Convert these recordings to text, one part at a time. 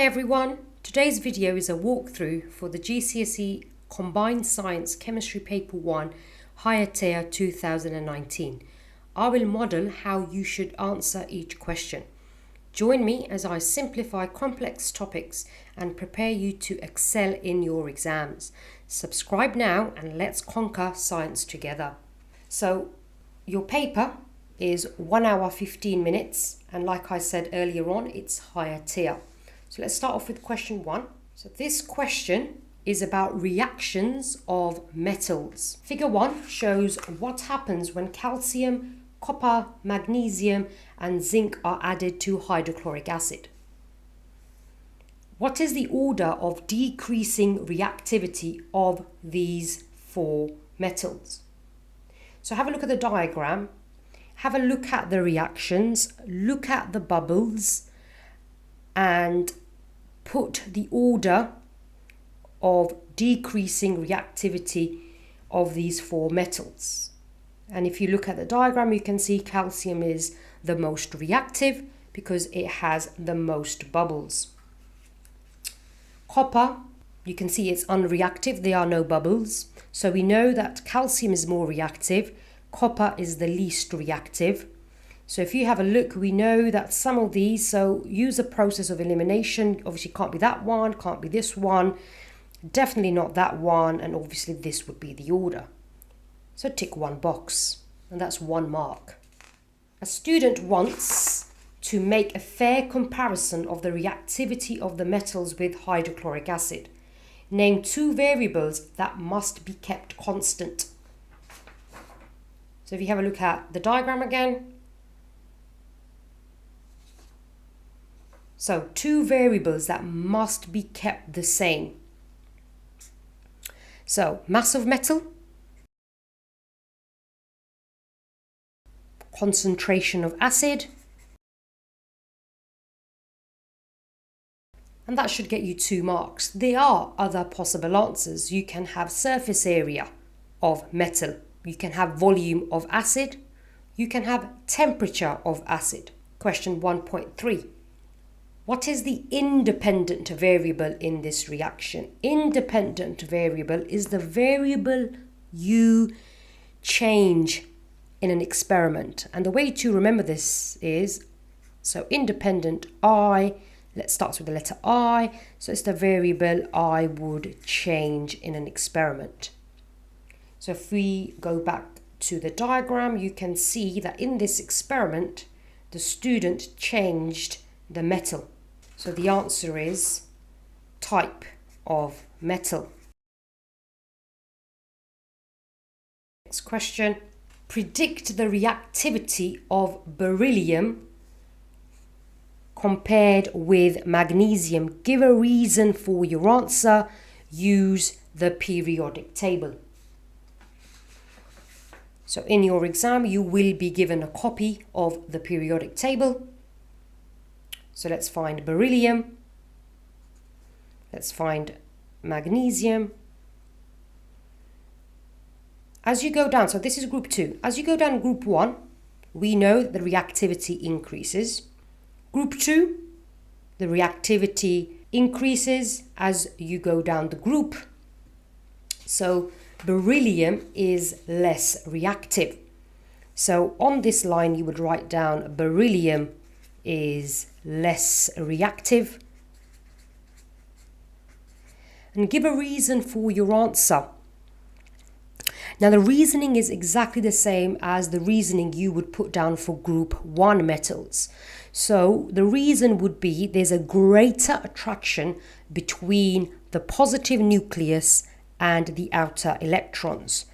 Hi everyone, today's video is a walkthrough for the Gcse Combined Science Chemistry Paper 1 Higher Tier 2019. I will model how you should answer each question. Join me as I simplify complex topics and prepare you to excel in your exams. Subscribe now and let's conquer science together. So your paper is 1 hour 15 minutes and like I said earlier on, it's higher tier. So let's start off with question 1. So this question is about reactions of metals. Figure 1 shows what happens when calcium, copper, magnesium and zinc are added to hydrochloric acid. What is the order of decreasing reactivity of these four metals? So have a look at the diagram, have a look at the reactions, look at the bubbles and put the order of decreasing reactivity of these four metals. And if you look at the diagram, you can see calcium is the most reactive because it has the most bubbles. Copper, you can see it's unreactive, there are no bubbles. So we know that calcium is more reactive, copper is the least reactive. So if you have a look, we know that some of these, so use a process of elimination, obviously can't be that one, can't be this one, definitely not that one, and obviously this would be the order. So tick one box, and that's 1 mark. A student wants to make a fair comparison of the reactivity of the metals with hydrochloric acid. Name 2 variables that must be kept constant. So if you have a look at the diagram again, so 2 variables that must be kept the same. So mass of metal, concentration of acid, and that should get you 2 marks. There are other possible answers. You can have surface area of metal, you can have volume of acid, you can have temperature of acid. Question 1.3. What is the independent variable in this reaction? Independent variable is the variable you change in an experiment. And the way to remember this is, so independent I, let's start with the letter I. So it's the variable I would change in an experiment. So if we go back to the diagram, you can see that in this experiment, the student changed the metal. So the answer is type of metal. Next question. Predict the reactivity of beryllium compared with magnesium. Give a reason for your answer. Use the periodic table. So in your exam, you will be given a copy of the periodic table. So let's find beryllium, let's find magnesium. As you go down, so this is group 2. As you go down group 1, we know that the reactivity increases. Group 2, the reactivity increases as you go down the group. So beryllium is less reactive. So on this line, you would write down beryllium is less reactive and give a reason for your answer. Now the reasoning is exactly the same as the reasoning you would put down for group 1 metals. So the reason would be there's a greater attraction between the positive nucleus and the outer electrons.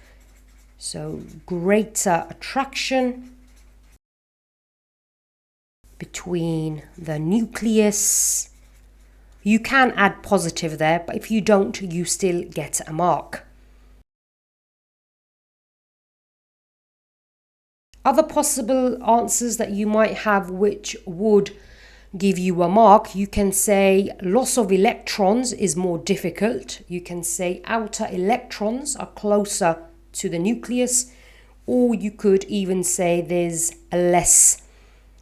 So greater attraction between the nucleus. You can add positive there, but if you don't, you still get a mark. Other possible answers that you might have which would give you a mark, you can say loss of electrons is more difficult. You can say outer electrons are closer to the nucleus, or you could even say there's a less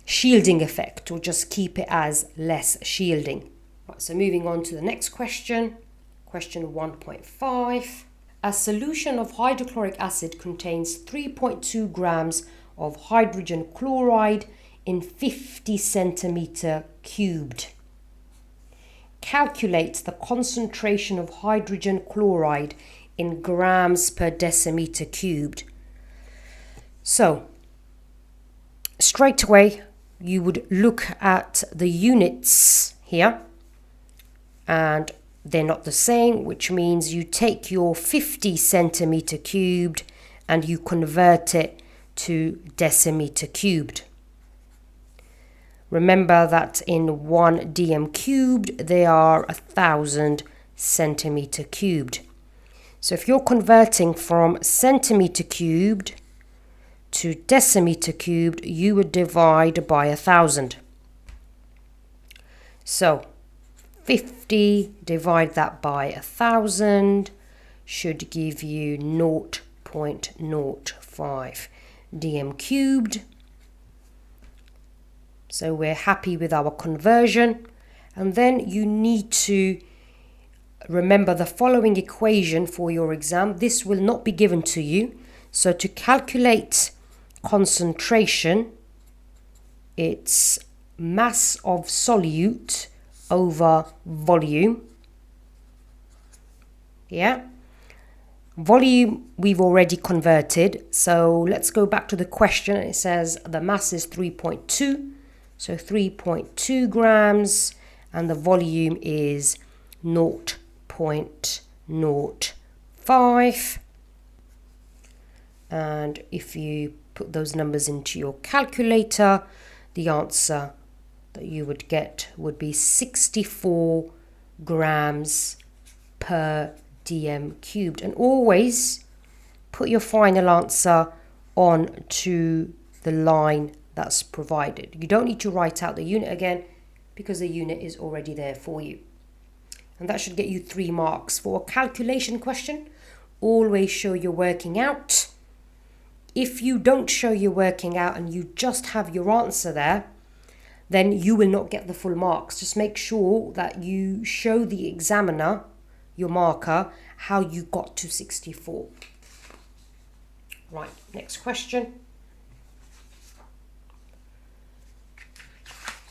shielding effect, or just keep it as less shielding. Right, so moving on to the next question, question 1.5. A solution of hydrochloric acid contains 3.2 grams of hydrogen chloride in 50 centimeter cubed. Calculate the concentration of hydrogen chloride in grams per decimeter cubed. So, straight away, you would look at the units here, and they're not the same, which means you take your 50 centimeter cubed and you convert it to decimeter cubed. Remember that in 1 dm cubed, they are 1,000 centimeter cubed. So if you're converting from centimeter cubed to decimeter cubed, you would divide by 1,000. So 50, divide that by 1,000, should give you 0.05 dm cubed. So we're happy with our conversion. And then you need to remember the following equation for your exam. This will not be given to you. So to calculate concentration, it's mass of solute over volume. Yeah. Volume we've already converted. So let's go back to the question. It says the mass is 3.2. So 3.2 grams and the volume is 0.05. And if you put those numbers into your calculator, the answer that you would get would be 64 grams per dm cubed. And always put your final answer on to the line that's provided. You don't need to write out the unit again because the unit is already there for you. And that should get you 3 marks. For a calculation question, always show you're working out. If you don't show you're working out and you just have your answer there, then you will not get the full marks. Just make sure that you show the examiner, your marker, how you got to 64. Right, next question.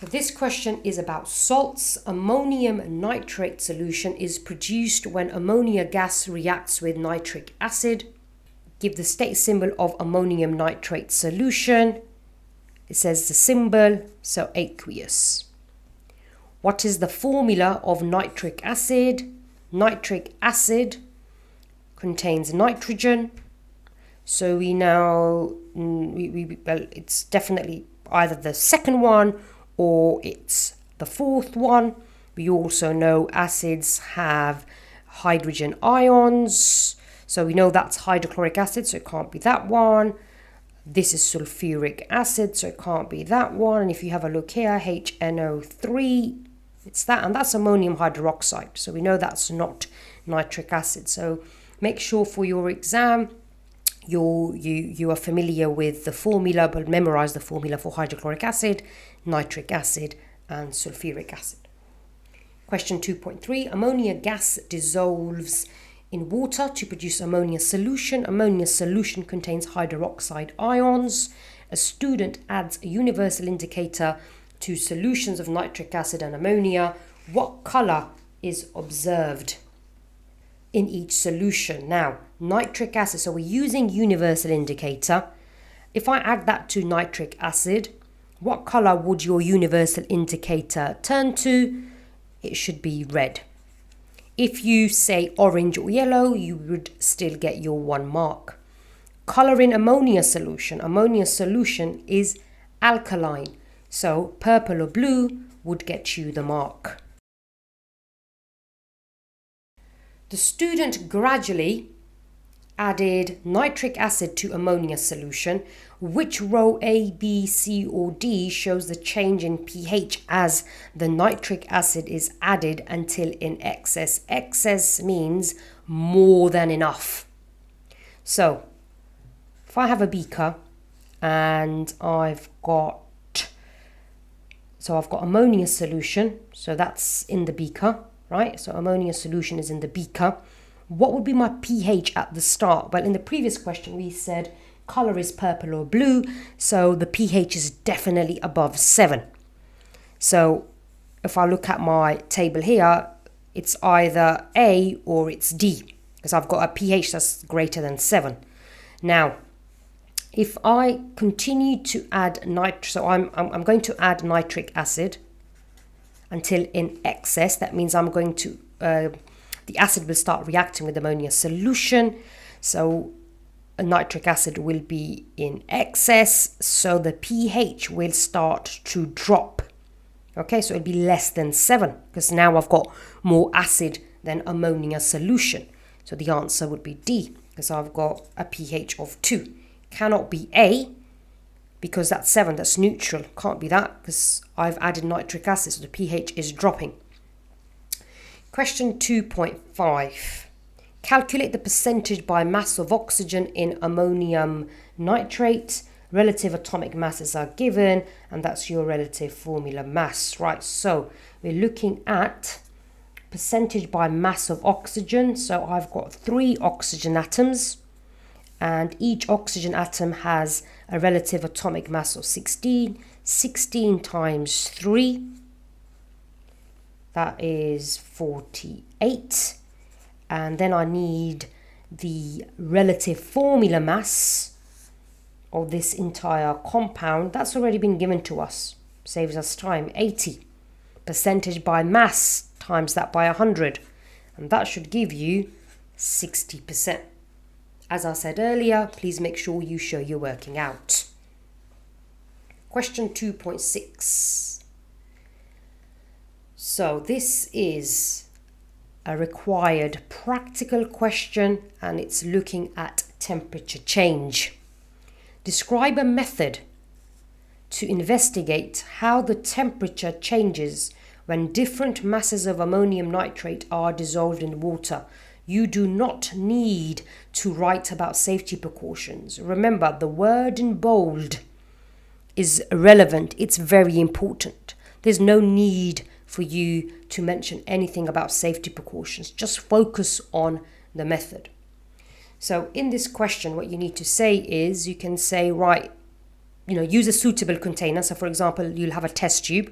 So this question is about salts. Ammonium nitrate solution is produced when ammonia gas reacts with nitric acid. Give the state symbol of ammonium nitrate solution. It says the symbol, so aqueous. What is the formula of nitric acid? Nitric acid contains nitrogen. So we know well, it's definitely either the second one or it's the fourth one. We also know acids have hydrogen ions. So we know that's hydrochloric acid, so it can't be that one. This is sulfuric acid, so it can't be that one. And if you have a look here, HNO3, it's that, and that's ammonium hydroxide. So we know that's not nitric acid. So make sure for your exam, you are familiar with the formula, but memorize the formula for hydrochloric acid, nitric acid, and sulfuric acid. Question 2.3, ammonia gas dissolves in water to produce ammonia solution. Ammonia solution contains hydroxide ions. A student adds a universal indicator to solutions of nitric acid and ammonia. What color is observed in each solution? Now, nitric acid, so we're using universal indicator. If I add that to nitric acid, what color would your universal indicator turn to? It should be red. If you say orange or yellow, you would still get your 1 mark. Color in ammonia solution. Ammonia solution is alkaline, so purple or blue would get you the mark. The student gradually added nitric acid to ammonia solution. Which row A, B, C or D shows the change in pH as the nitric acid is added until in excess? Excess means more than enough. So if I have a beaker and I've got So I've got ammonia solution, so that's in the beaker, right? So ammonia solution is in the beaker. What would be my pH at the start? Well, in the previous question, we said color is purple or blue, so the pH is definitely above 7. So if I look at my table here, it's either A or it's D, because I've got a pH that's greater than 7. Now, if I continue to add so I'm going to add nitric acid until in excess. That means I'm going to the acid will start reacting with ammonia solution. So nitric acid will be in excess, so the pH will start to drop. Okay, so it'll be less than 7 because now I've got more acid than ammonia solution. So the answer would be D because I've got a pH of 2. Cannot be A because that's 7, that's neutral. Can't be that because I've added nitric acid, so the pH is dropping. Question 2.5. Calculate the percentage by mass of oxygen in ammonium nitrate. Relative atomic masses are given, and that's your relative formula mass, right? So we're looking at percentage by mass of oxygen. So I've got 3 oxygen atoms, and each oxygen atom has a relative atomic mass of 16. 16 times 3, that is 48. And then I need the relative formula mass of this entire compound. That's already been given to us. Saves us time. 80. Percentage by mass times that by 100. And that should give you 60%. As I said earlier, please make sure you show you're working out. Question 2.6. So this is a required practical question, and it's looking at temperature change. Describe a method to investigate how the temperature changes when different masses of ammonium nitrate are dissolved in water. You do not need to write about safety precautions. Remember, the word in bold is relevant. It's very important. There's no need for you to mention anything about safety precautions. Just focus on the method. So in this question, what you need to say is, you can say, right, use a suitable container. So for example, you'll have a test tube.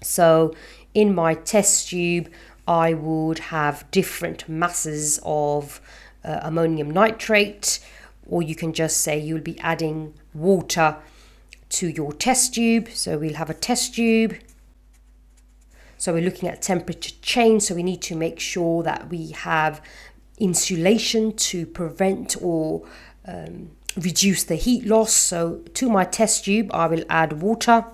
So in my test tube, I would have different masses of ammonium nitrate, or you can just say you'll be adding water to your test tube. So we'll have a test tube. So we're looking at temperature change. So we need to make sure that we have insulation to prevent or reduce the heat loss. So to my test tube, I will add water.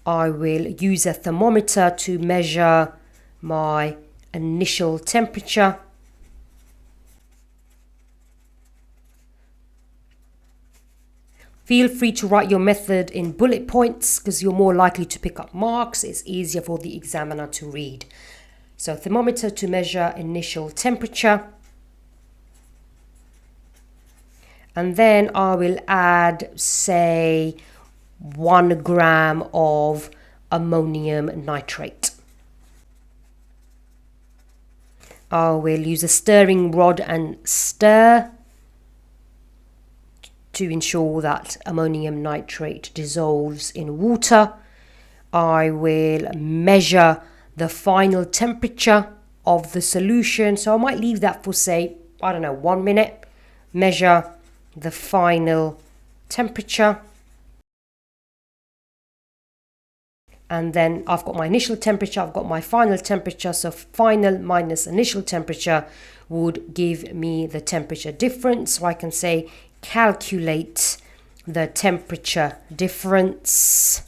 I will use a thermometer to measure my initial temperature. Feel free to write your method in bullet points because you're more likely to pick up marks. It's easier for the examiner to read. So thermometer to measure initial temperature. And then I will add, say, 1 gram of ammonium nitrate. I will use a stirring rod and stir to ensure that ammonium nitrate dissolves in water. I will measure the final temperature of the solution. So I might leave that for, say, 1 minute. Measure the final temperature. And then I've got my initial temperature, I've got my final temperature. So final minus initial temperature would give me the temperature difference. So I can say calculate the temperature difference.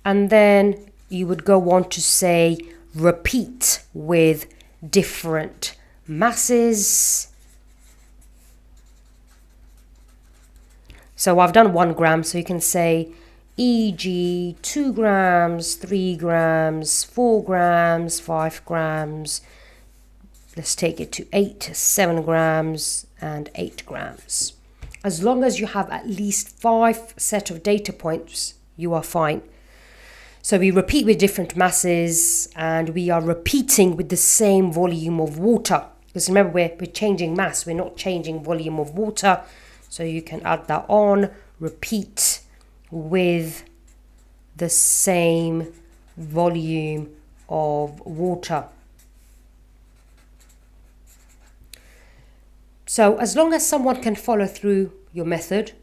And then you would go on to say repeat with different masses. So I've done 1 gram, so you can say e.g. 2 grams, 3 grams, 4 grams, 5 grams. Let's take it to 8, 7 grams and 8 grams. As long as you have at least 5 set of data points, you are fine. So we repeat with different masses and we are repeating with the same volume of water. Because remember, we're changing mass, we're not changing volume of water. So you can add that on, repeat with the same volume of water. So as long as someone can follow through your method,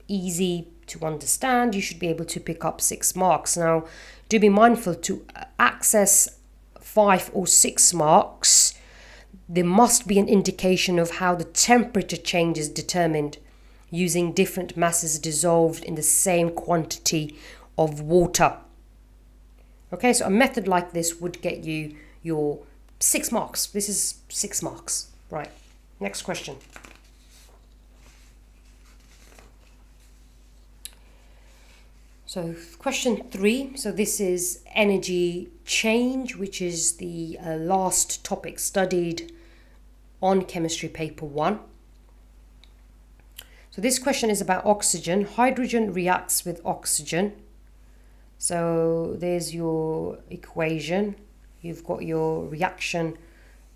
easy to understand, you should be able to pick up 6 marks. Now, do be mindful to access 5 or 6 marks. There must be an indication of how the temperature change is determined using different masses dissolved in the same quantity of water. Okay, so a method like this would get you your 6 marks. This is 6 marks. Right, next question. So question 3, so this is energy change, which is the last topic studied on chemistry paper 1. So this question is about oxygen. Hydrogen reacts with oxygen. So there's your equation. You've got your reaction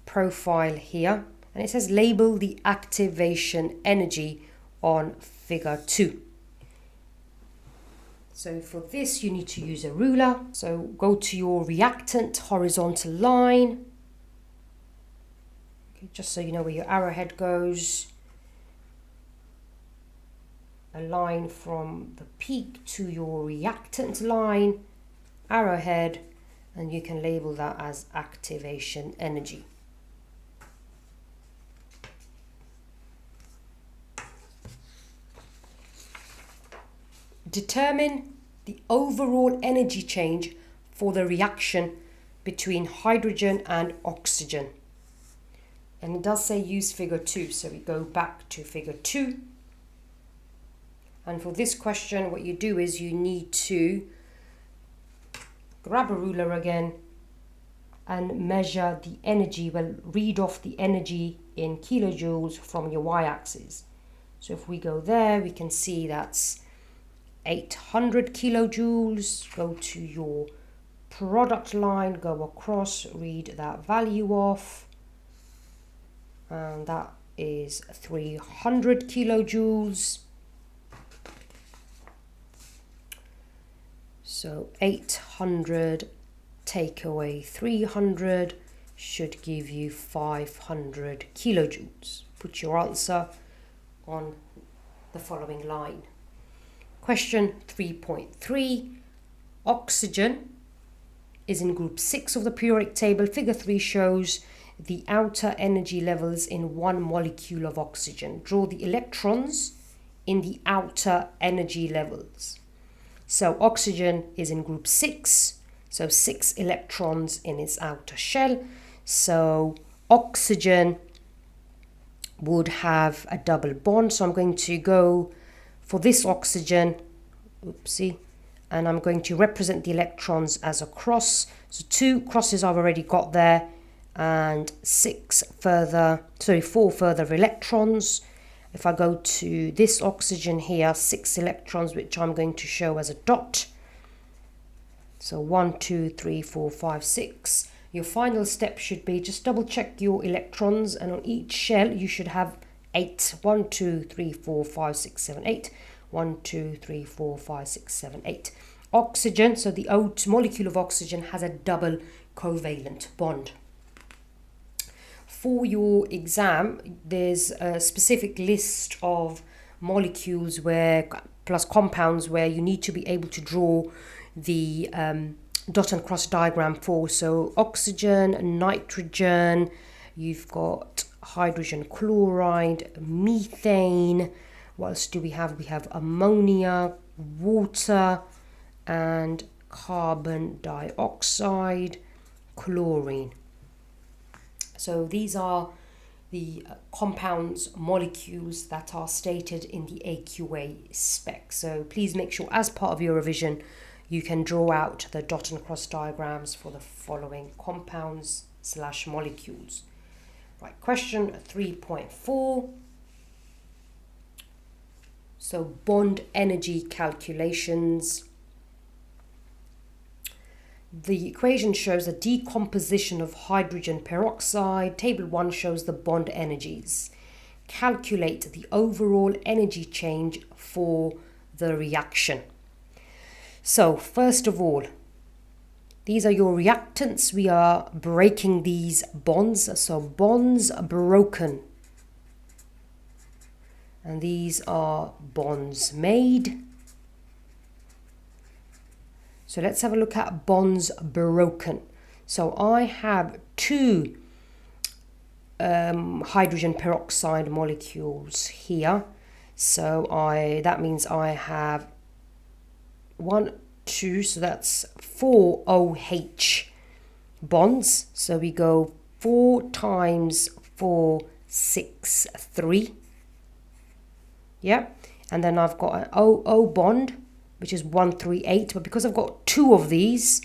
profile here. And it says label the activation energy on figure 2. So for this, you need to use a ruler. So go to your reactant horizontal line. Okay, just so you know where your arrowhead goes. A line from the peak to your reactant line, arrowhead, and you can label that as activation energy. Determine the overall energy change for the reaction between hydrogen and oxygen. And it does say use figure 2, so we go back to figure 2. And for this question, what you do is you need to grab a ruler again and measure the energy, well, read off the energy in kilojoules from your y-axis. So if we go there, we can see that's 800 kilojoules. Go to your product line, go across, read that value off, and that is 300 kilojoules. So 800 take away 300 should give you 500 kilojoules. Put your answer on the following line. Question 3.3. Oxygen is in group 6 of the periodic table. Figure 3 shows the outer energy levels in 1 molecule of oxygen. Draw the electrons in the outer energy levels. So oxygen is in group 6, so 6 electrons in its outer shell. So oxygen would have a double bond. So I'm going to go for this oxygen, and I'm going to represent the electrons as a cross. So 2 crosses I've already got there, and 4 further electrons. If I go to this oxygen here, 6 electrons, which I'm going to show as a dot. So 1, 2, 3, 4, 5, 6. Your final step should be just double check your electrons, and on each shell you should have 8. 1, 2, 3, 4, 5, 6, 7, 8. 1, 2, 3, 4, 5, 6, 7, 8. Oxygen, so the molecule of oxygen has a double covalent bond. For your exam, there's a specific list of molecules plus compounds where you need to be able to draw the dot and cross diagram for. So oxygen, nitrogen, you've got hydrogen chloride, methane. What else do we have? We have ammonia, water, and carbon dioxide, chlorine. So these are the compounds, molecules that are stated in the AQA spec. So please make sure as part of your revision you can draw out the dot and cross diagrams for the following compounds/molecules. Right, question 3.4. So bond energy calculations. The equation shows the decomposition of hydrogen peroxide. Table 1 shows the bond energies. Calculate the overall energy change for the reaction. So first of all, these are your reactants. We are breaking these bonds. So bonds are broken. And these are bonds made. So let's have a look at bonds broken. So I have two hydrogen peroxide molecules here. So that means I have 1, 2, so that's 4 OH bonds. So we go 4 times 4, 6, 3. Yeah, and then I've got an OO bond, which is 138, but because I've got 2 of these,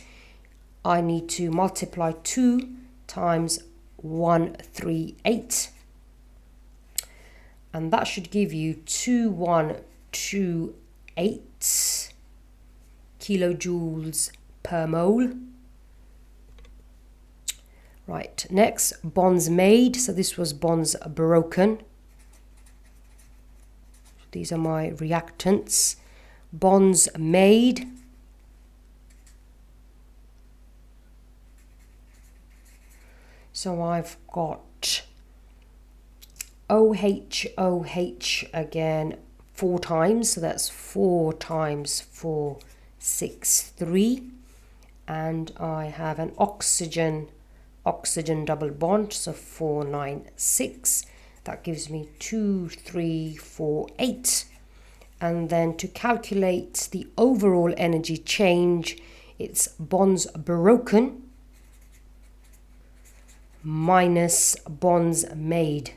I need to multiply 2 times 138, and that should give you 2128 kilojoules per mole. Right, next, bonds made. So this was bonds broken. These are my reactants. Bonds made. So I've got OH, OH again 4 times. So that's 4 times 4, 6, 3. And I have an oxygen double bond. So 4, 9, 6. That gives me 2, 3, 4, 8. And then to calculate the overall energy change, it's bonds broken minus bonds made.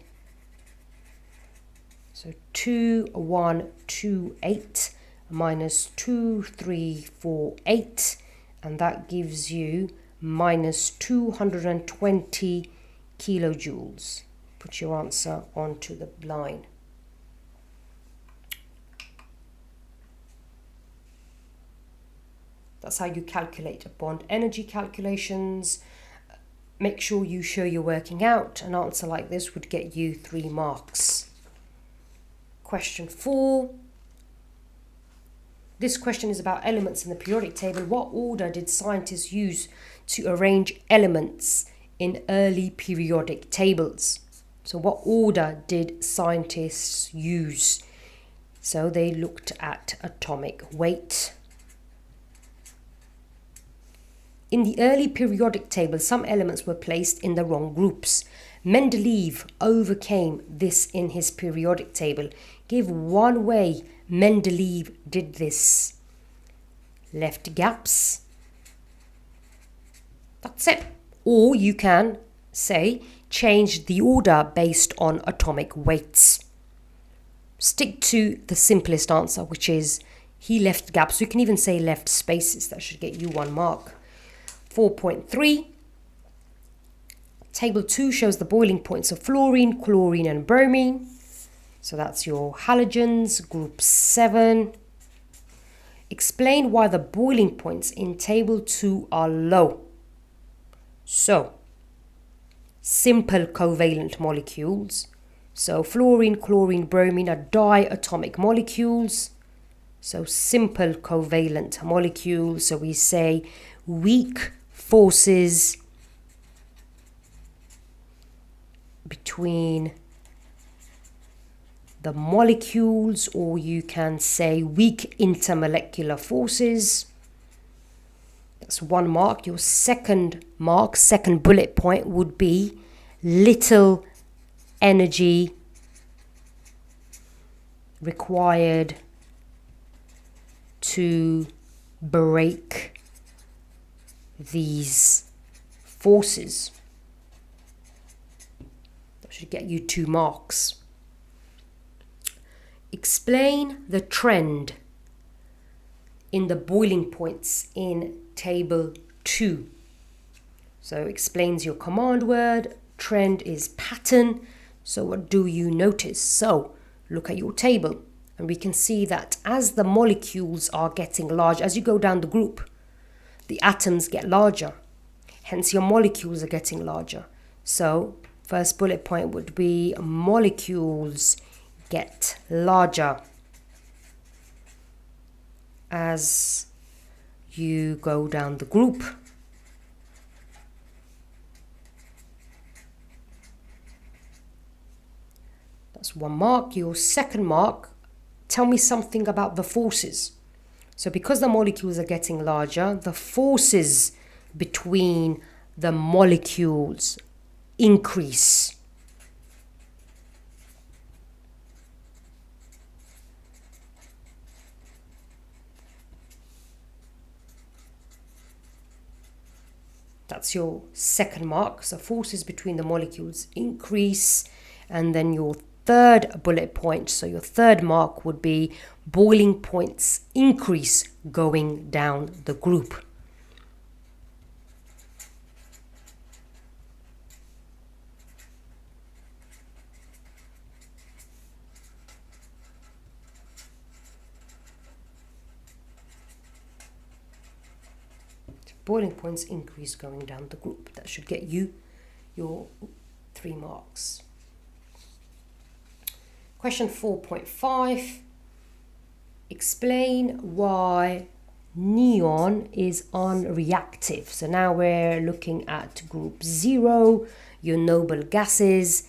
So 2128 minus 2348, and that gives you minus 220 kilojoules. Put your answer onto the line. That's how you calculate bond energy calculations. Make sure you show you're working out. An answer like this would get you 3 marks. Question 4. This question is about elements in the periodic table. What order did scientists use to arrange elements in early periodic tables? So what order did scientists use? So they looked at atomic weight. In the early periodic table, some elements were placed in the wrong groups. Mendeleev overcame this in his periodic table. Give one way Mendeleev did this. Left gaps. That's it. Or you can say change the order based on atomic weights. Stick to the simplest answer, which is he left gaps. You can even say left spaces. That should get you 1 mark. 4.3. Table 2 shows the boiling points of fluorine, chlorine and bromine. So that's your halogens, group 7. Explain why the boiling points in table 2 are low. So, simple covalent molecules. So fluorine, chlorine, bromine are diatomic molecules. So simple covalent molecules. So we say weak forces between the molecules, or you can say weak intermolecular forces. That's 1 mark. Your second mark, second bullet point would be little energy required to break these forces. That should get you 2 marks. Explain the trend in the boiling points in table 2. So explains your command word. Trend is pattern. So what do you notice? So look at your table and And we can see that as the molecules are getting larger, as you go down the group, the atoms get larger. Hence your molecules are getting larger. So first bullet point would be molecules get larger as you go down the group. That's 1 mark. Your second mark, tell me something about the forces. So because the molecules are getting larger, the forces between the molecules increase. That's your second mark. So forces between the molecules increase. And then your third bullet point, so your third mark would be boiling points increase going down the group. Boiling points increase going down the group. That should get you your 3 marks. Question 4.5. Explain why neon is unreactive. So now we're looking at group 0, your noble gases.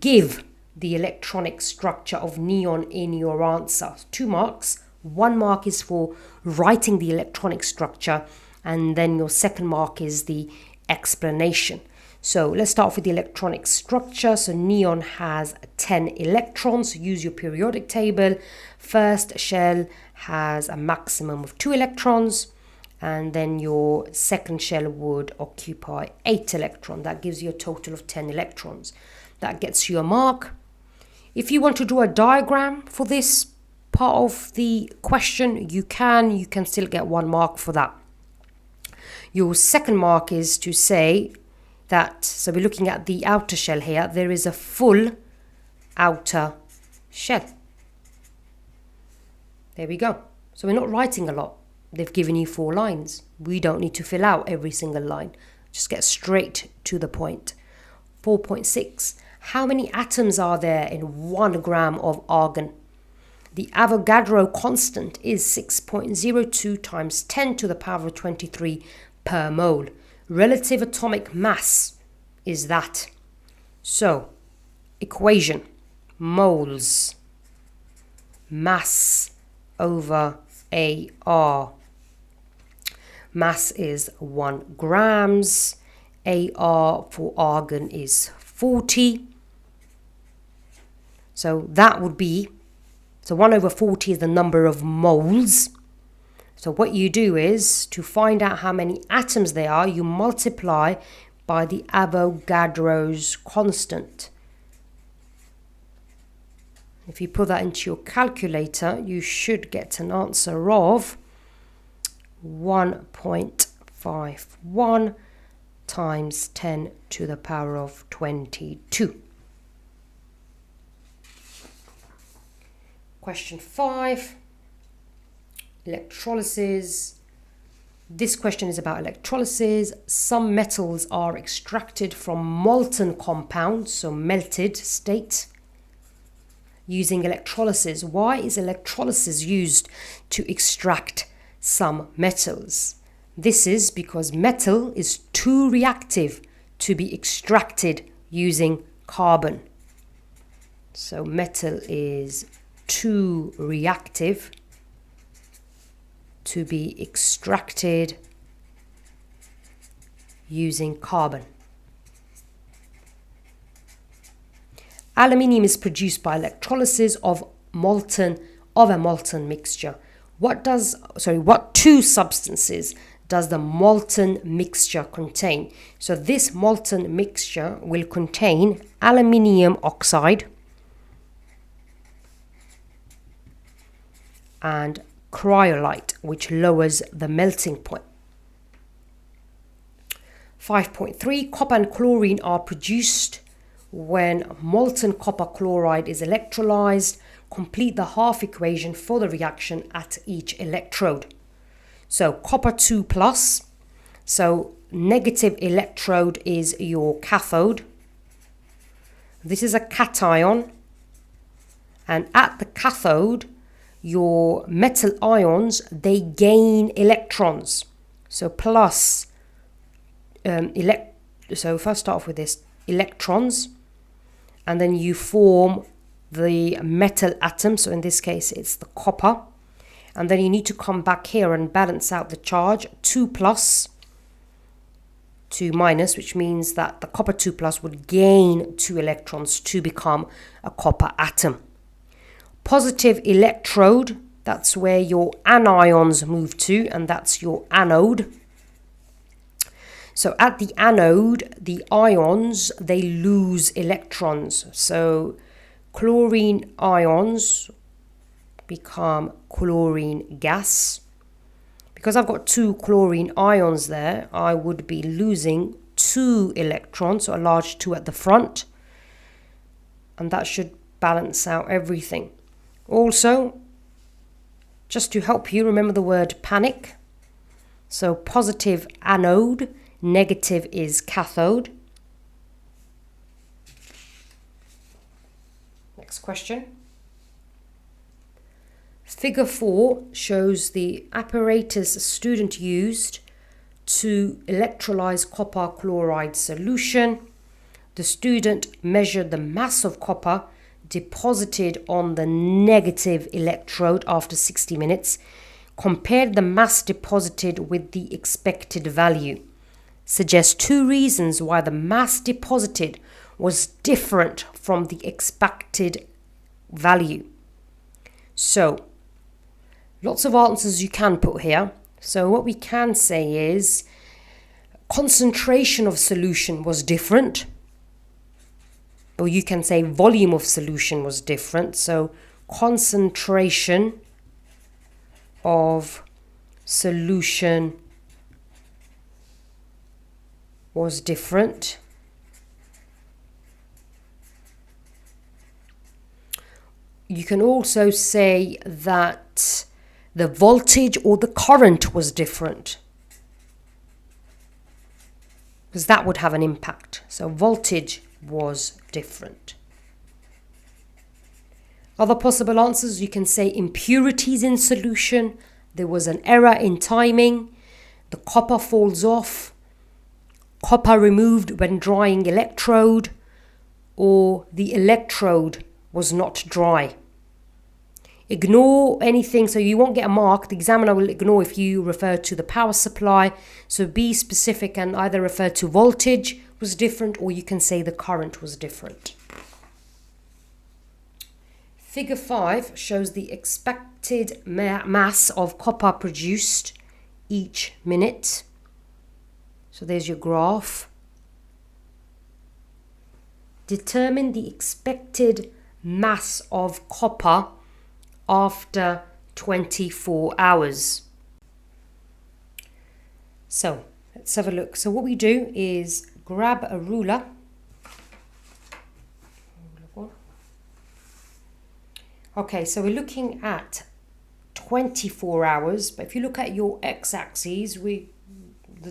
Give the electronic structure of neon in your answer. 2 marks. 1 mark is for writing the electronic structure, and then your second mark is the explanation. So let's start off with the electronic structure. So neon has 10 electrons. Use your periodic table. First shell has a maximum of 2 electrons, and then your second shell would occupy 8 electrons. That gives you a total of 10 electrons. That gets you a mark. If you want to draw a diagram for this part of the question, you can still get 1 mark for that. Your second mark is to say that, so we're looking at the outer shell here, there is a full outer shell. There we go. So we're not writing a lot. They've given you 4 lines. We don't need to fill out every single line. Just get straight to the point. 4.6. How many atoms are there in 1 gram of argon? The Avogadro constant is 6.02 times 10 to the power of 23 per mole. Relative atomic mass is that. So, equation, moles, mass over AR. Mass is 1 grams. AR for argon is 40. So that would be, so 1 over 40 is the number of moles. So what you do is, to find out how many atoms there are, you multiply by the Avogadro's constant. If you put that into your calculator, you should get an answer of 1.51 times 10 to the power of 22. Question 5. Electrolysis. This question is about electrolysis. Some metals are extracted from molten compounds, so melted state, using electrolysis. Why is electrolysis used to extract some metals? This is because metal is too reactive to be extracted using carbon. So metal is too reactive to be extracted using carbon. Aluminium is produced by electrolysis of a molten mixture. What 2 substances does the molten mixture contain? So this molten mixture will contain aluminium oxide and cryolite, which lowers the melting point. 5.3. Copper and chlorine are produced when molten copper chloride is electrolyzed. complete the half equation for the reaction at each electrode. So copper 2 plus, so negative electrode is your cathode. This is a cation, and at the cathode, your metal ions, they gain electrons. So plus, so if I start off with this, electrons, and then you form the metal atom, so in this case it's the copper, and then you need to come back here and balance out the charge, 2 plus, 2 minus, which means that the copper 2 plus would gain 2 electrons to become a copper atom. Positive electrode, that's where your anions move to, and that's your anode. So at the anode, the ions, they lose electrons. So chlorine ions become chlorine gas. Because I've got 2 chlorine ions there, I would be losing 2 electrons, so a large 2 at the front. And that should balance out everything. Also, just to help you, remember the word panic. So positive anode, negative is cathode. Next question. Figure 4 shows the apparatus a student used to electrolyze copper chloride solution. The student measured the mass of copper deposited on the negative electrode after 60 minutes, compared the mass deposited with the expected value. Suggest 2 reasons why the mass deposited was different from the expected value. So, lots of answers you can put here. So what we can say is concentration of solution was different. Or you can say volume of solution was different. So concentration of solution was different. You can also say that the voltage or the current was different, because that would have an impact. So voltage was different. Other possible answers, you can say impurities in solution, there was an error in timing, the copper falls off, copper removed when drying electrode, or the electrode was not dry. Ignore anything, so you won't get a mark. The examiner will ignore if you refer to the power supply. So be specific and either refer to voltage was different, or you can say the current was different. Figure 5 shows the expected mass of copper produced each minute. So there's your graph. Determine the expected mass of copper after 24 hours. So let's have a look. So what we do is grab a ruler. Okay, so we're looking at 24 hours, but if you look at your x-axis, the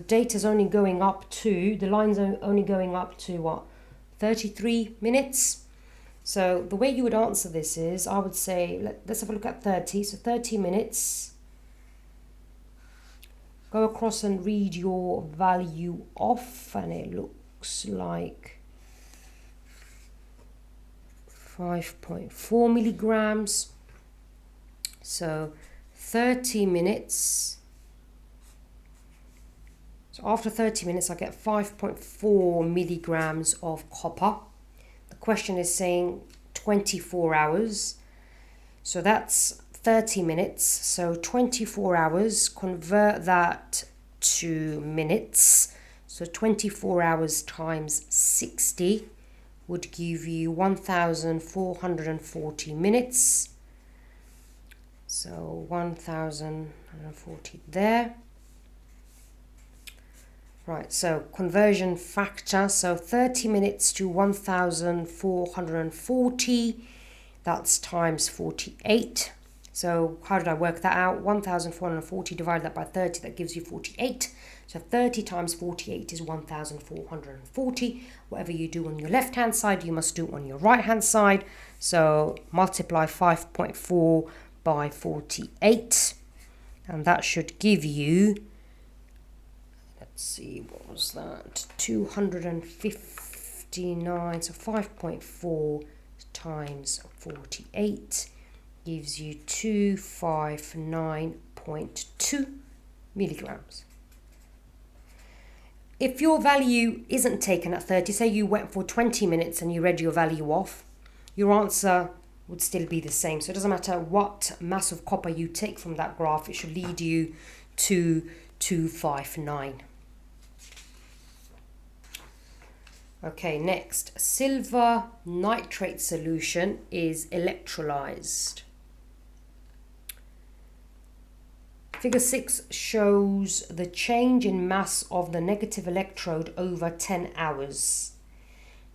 data's only going up to, the line's only going up to what, 33 minutes? So the way you would answer this is, I would say, let's have a look at 30. So 30 minutes. Go across and read your value off, and it looks like 5.4 milligrams. So 30 minutes. So after 30 minutes, I get 5.4 milligrams of copper. The question is saying 24 hours. So that's 30 minutes. So 24 hours, convert that to minutes. So 24 hours times 60 would give you 1,440 minutes. So 1,040 there. Right, so conversion factor, so 30 minutes to 1,440, That's times 48. So how did I work that out? 1,440 divided that by 30, that gives you 48. So 30 times 48 is 1,440. Whatever you do on your left hand side, you must do on your right hand side. So multiply 5.4 by 48. And that should give you, let's see, what was that? 259. So 5.4 times 48 gives you 259.2 milligrams. If your value isn't taken at 30, say you went for 20 minutes and you read your value off, your answer would still be the same. So it doesn't matter what mass of copper you take from that graph, it should lead you to 259. Okay, next, silver nitrate solution is electrolyzed. Figure 6 shows the change in mass of the negative electrode over 10 hours.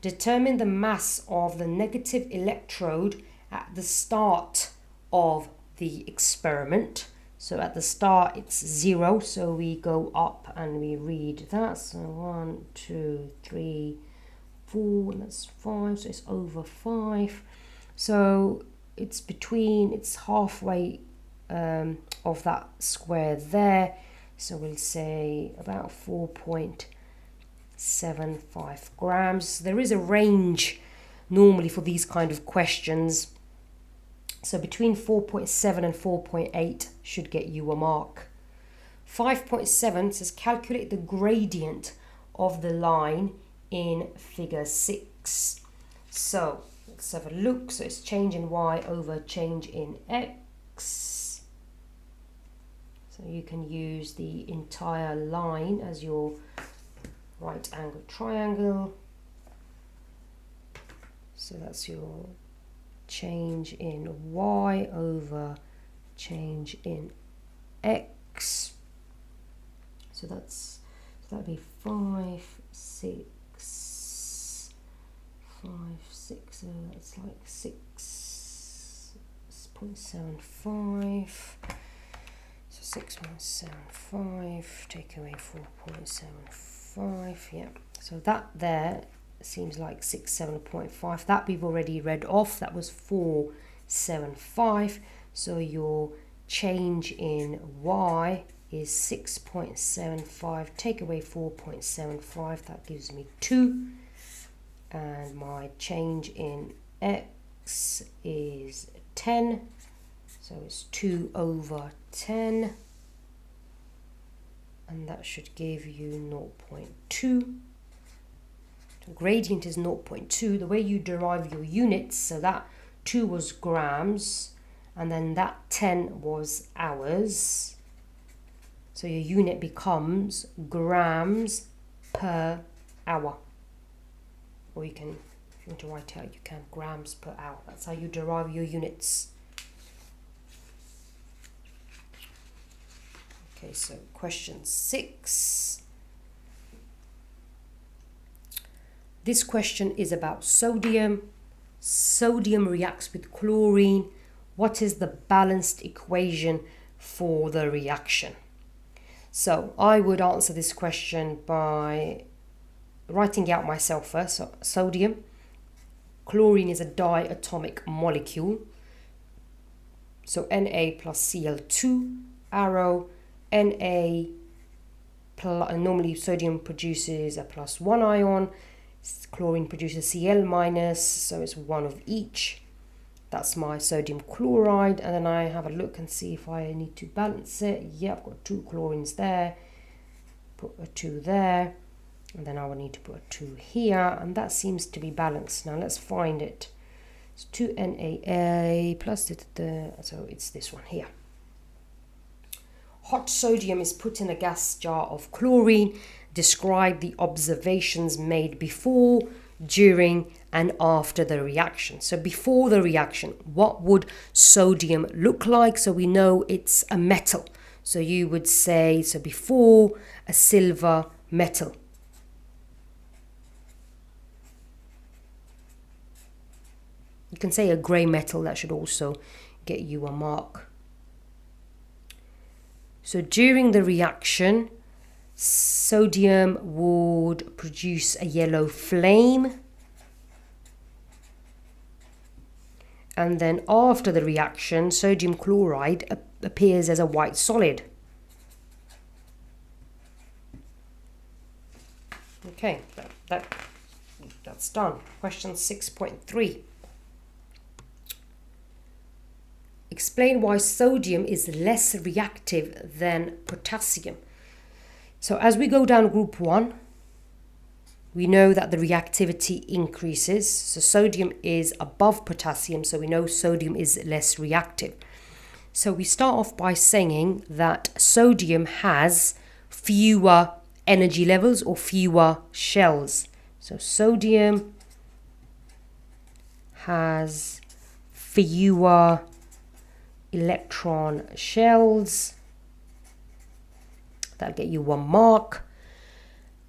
Determine the mass of the negative electrode at the start of the experiment. So at the start it's 0, so we go up and we read that. So 1, 2, 3, 4, and that's 5, so it's over 5. So it's halfway of that square there, so we'll say about 4.75 grams. There is a range normally for these kind of questions, so between 4.7 and 4.8 should get you a mark. 5.7 says calculate the gradient of the line in figure 6. So let's have a look. So it's change in y over change in x. So you can use the entire line as your right angle triangle. So that's your change in y over change in x. So that'd be 5, 6, 5, 6. So that's like 6.75. 6.75, take away 4.75, yeah. So that there seems like 67.5. That we've already read off. That was 475. So your change in y is 6.75. Take away 4.75. That gives me 2. And my change in x is 10. So it's 2 over 10. And that should give you 0.2. The gradient is 0.2. The way you derive your units, so that 2 was grams, and then that 10 was hours. So your unit becomes grams per hour. Or you can, if you want to write it out, you can, grams per hour. That's how you derive your units. Okay, so question 6. This question is about sodium. Sodium reacts with chlorine. What is the balanced equation for the reaction? So I would answer this question by writing it out myself first. So sodium, chlorine is a diatomic molecule. So Na plus Cl2, arrow, Na, normally sodium produces a +1 ion, chlorine produces Cl minus, so it's 1 of each. That's my sodium chloride, and then I have a look and see if I need to balance it. Yeah, I've got 2 chlorines there, put a 2 there, and then I will need to put a 2 here, and that seems to be balanced. Now let's find it. It's 2 NaA plus so it's this one here. Hot sodium is put in a gas jar of chlorine. Describe the observations made before, during, and after the reaction. So before the reaction, what would sodium look like? So we know it's a metal. So you would say, so before, a silver metal. You can say a grey metal, that should also get you a mark. So during the reaction, sodium would produce a yellow flame. And then after the reaction, sodium chloride appears as a white solid. Okay, that's done. Question 6.3. Explain why sodium is less reactive than potassium. So as we go down group 1, we know that the reactivity increases. So sodium is above potassium, so we know sodium is less reactive. So we start off by saying that sodium has fewer energy levels or fewer shells. So sodium has fewer electron shells. That'll get you 1 mark.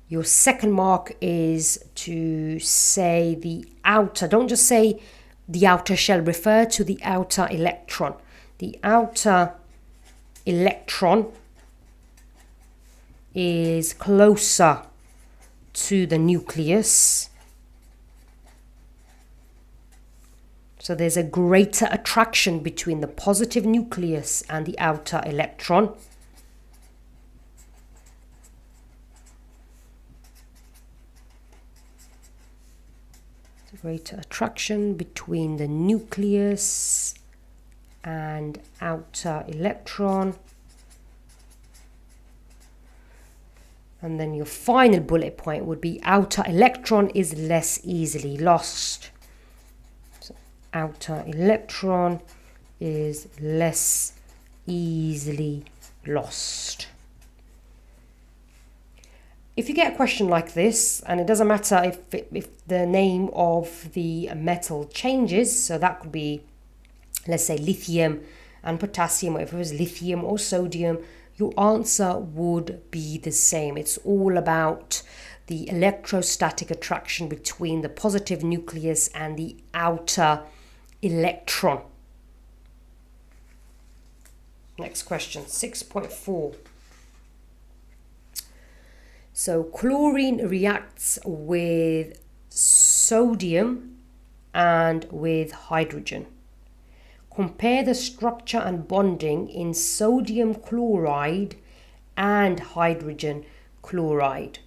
Your second mark is to say the outer, don't just say the outer shell, refer to the outer electron. The outer electron is closer to the nucleus. So there's a greater attraction between the positive nucleus and the outer electron. Greater attraction between the nucleus and outer electron. And then your final bullet point would be outer electron is less easily lost. So outer electron is less easily lost. If you get a question like this, and it doesn't matter if the name of the metal changes, so that could be, let's say, lithium and potassium, or if it was lithium or sodium, your answer would be the same. It's all about the electrostatic attraction between the positive nucleus and the outer electron. Next question, 6.4. So chlorine reacts with sodium and with hydrogen. Compare the structure and bonding in sodium chloride and hydrogen chloride.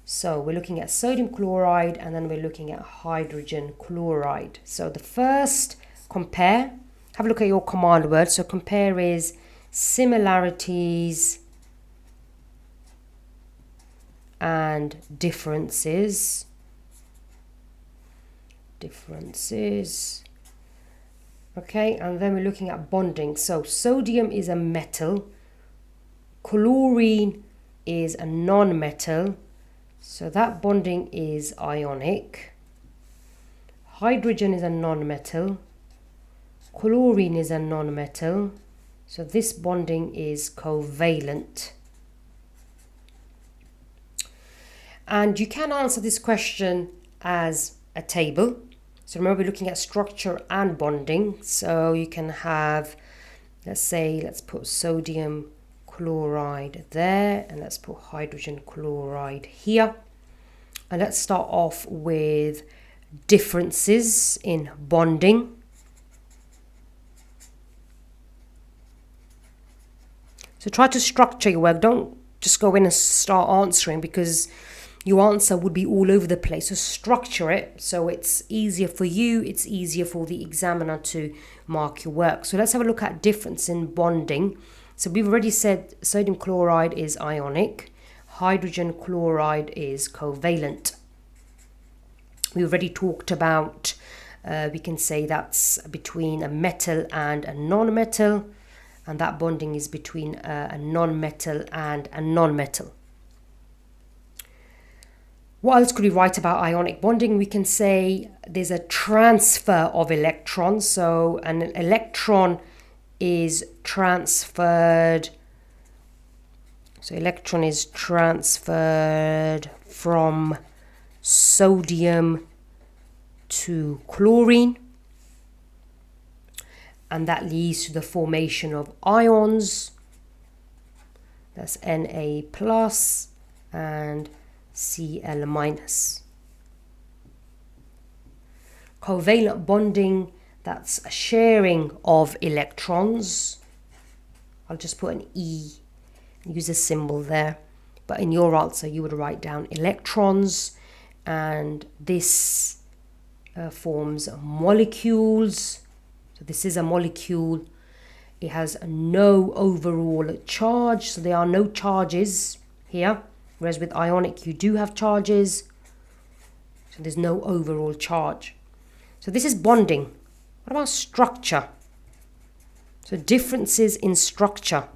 So we're looking at sodium chloride and then we're looking at hydrogen chloride. So the first, compare. Have a look at your command word. So compare is similarities and differences. Okay, and then we're looking at bonding. So sodium is a metal, chlorine is a non-metal, so that bonding is ionic. Hydrogen is a non-metal, chlorine is a non-metal, so this bonding is covalent. And you can answer this question as a table. So remember, we're looking at structure and bonding. So you can have, let's put sodium chloride there, and let's put hydrogen chloride here. And let's start off with differences in bonding. So try to structure your work. Don't just go in and start answering, because your answer would be all over the place. So structure it so it's easier for you, it's easier for the examiner to mark your work. So let's have a look at difference in bonding. So we've already said sodium chloride is ionic, hydrogen chloride is covalent. We already talked about, we can say that's between a metal and a non-metal, and that bonding is between a non-metal and a non-metal. What else could we write about ionic bonding? We can say there's a transfer of electrons. So an electron is transferred. So electron is transferred from sodium to chlorine. and that leads to the formation of ions. That's Na plus and Cl minus. Covalent bonding, that's a sharing of electrons. I'll just put an E, use a symbol there. But in your answer, you would write down electrons, and this forms molecules. So this is a molecule. It has no overall charge, so there are no charges here. Whereas with ionic, you do have charges. So there's no overall charge. So this is bonding. What about structure? So differences in structure.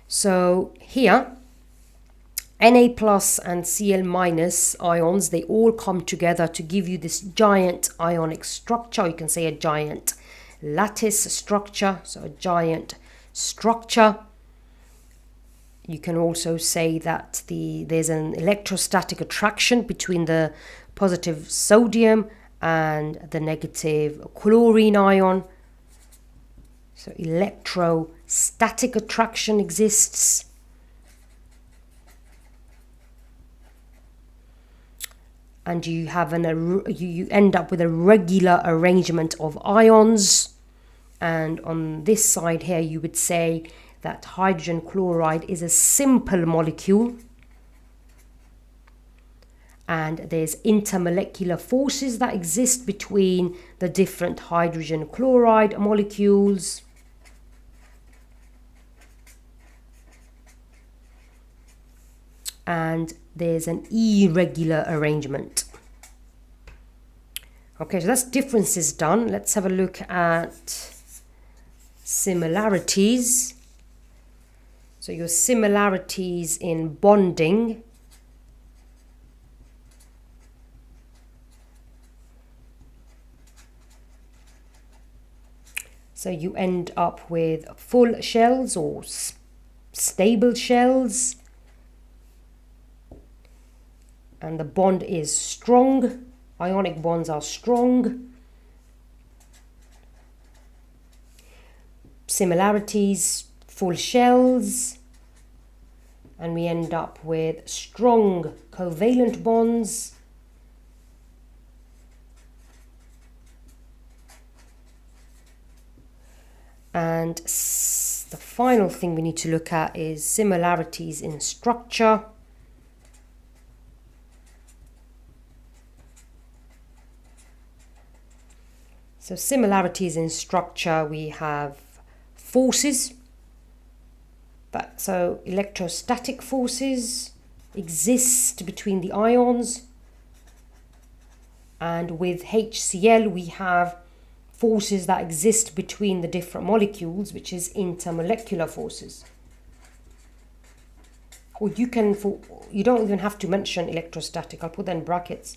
So here, Na plus and Cl minus ions, they all come together to give you this giant ionic structure. You can say a giant lattice structure, so a giant structure. You can also say that there's an electrostatic attraction between the positive sodium and the negative chlorine ion. So electrostatic attraction exists. And you have you end up with a regular arrangement of ions. And on this side here, you would say that hydrogen chloride is a simple molecule. And there's intermolecular forces that exist between the different hydrogen chloride molecules. And there's an irregular arrangement. Okay, so that's differences done. Let's have a look at similarities. So your similarities in bonding. So you end up with full shells or stable shells. And the bond is strong. Ionic bonds are strong. Similarities, full shells. And we end up with strong covalent bonds. And the final thing we need to look at is similarities in structure. So similarities in structure, we have forces. So electrostatic forces exist between the ions. And with HCl, we have forces that exist between the different molecules, which is intermolecular forces. Or you don't even have to mention electrostatic. I'll put that in brackets.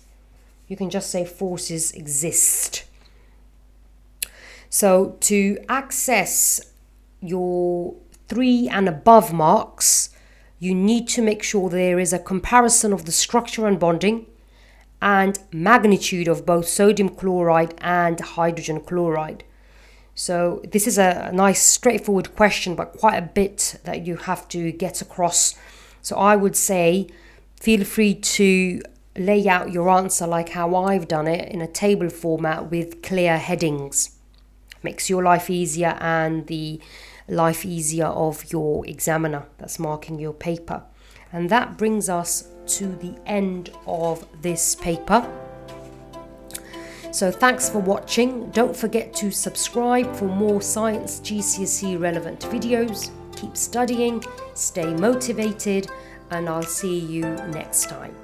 You can just say forces exist. So to access your 3 and above marks, you need to make sure there is a comparison of the structure and bonding and magnitude of both sodium chloride and hydrogen chloride. So this is a nice straightforward question, but quite a bit that you have to get across. So I would say feel free to lay out your answer like how I've done it in a table format with clear headings. Makes your life easier and the life easier of your examiner that's marking your paper. And that brings us to the end of this paper. So thanks for watching. Don't forget to subscribe for more science GCSE relevant videos. Keep studying, stay motivated, and I'll see you next time.